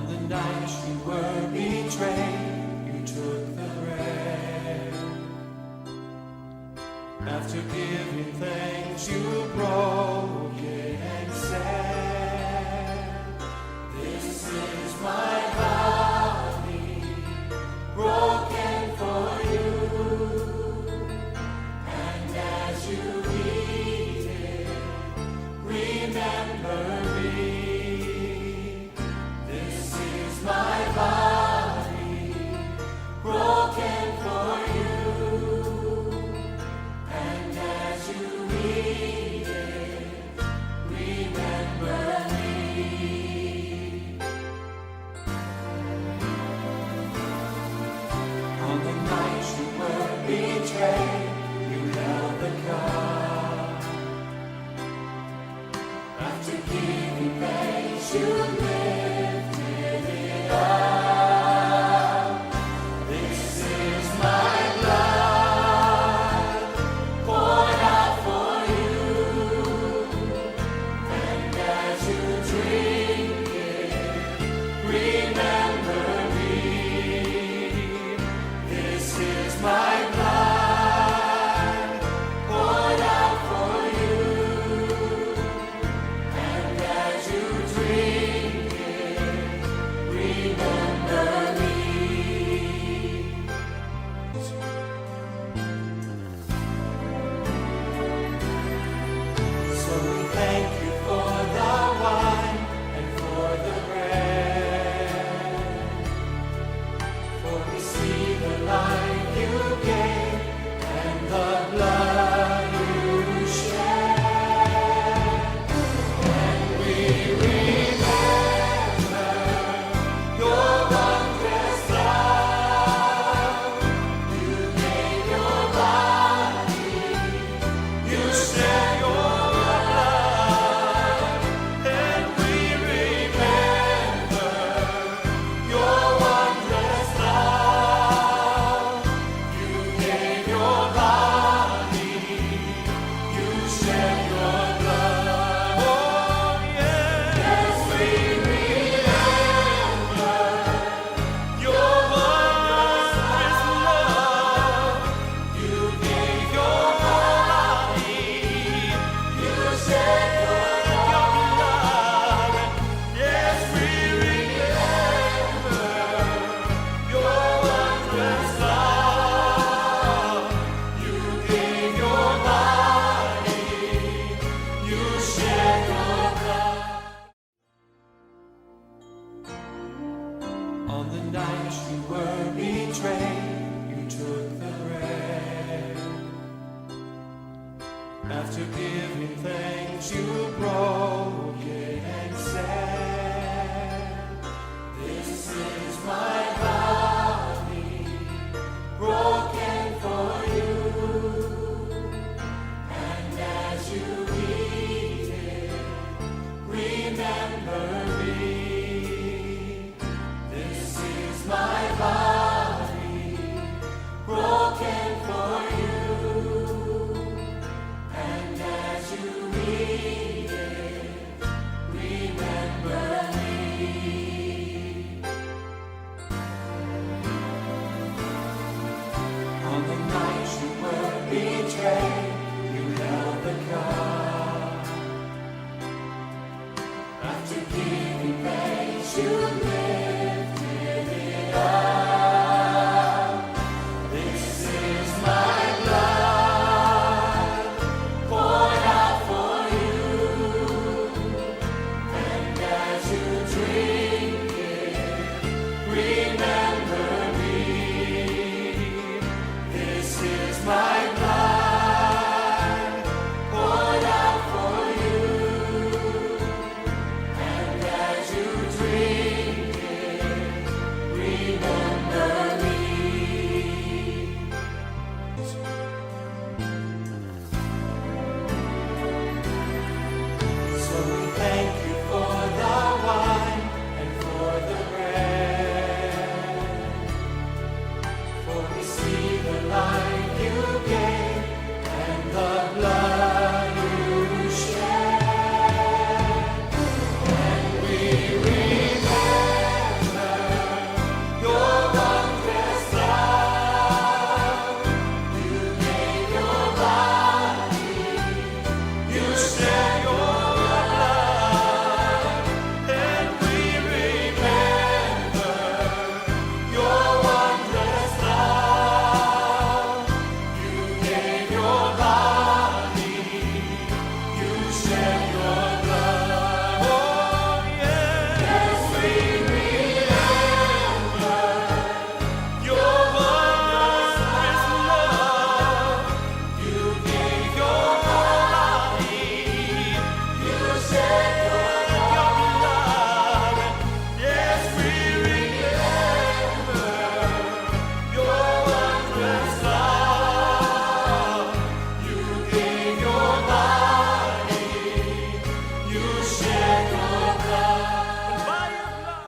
On the night you were betrayed, you took the bread. After giving thanks, you broke it and said, "This is my body, broken for you. And as you eat it, remember me. This is my body, broken for you. And as you eat it, remember me." On the night you were betrayed, you held the cup. After giving thanks, you lifted it up. This is my blood, poured out for you. And as you drink it, remember me. This is my blood, poured out for you. And as you drink it, remember me. So we thank you for the wine and for the bread. For we see the life you gave and the blood you shed. And we remember your wondrous love. You gave your body, you shed your blood. And we remember your wondrous love. You gave your body, you shed your blood. Oh yes, we remember your wondrous love. You gave your body, you shed your blood. Yes, we remember your wondrous love. You gave your body, you shed your blood. On the night you were betrayed, you took the bread. After giving thanks, you broke it and said, "This is my body, broken for you. And as you eat it, remember me. This is my body, broken for you. And as you eat it, remember me." On the night you were betrayed, you held the cup. After giving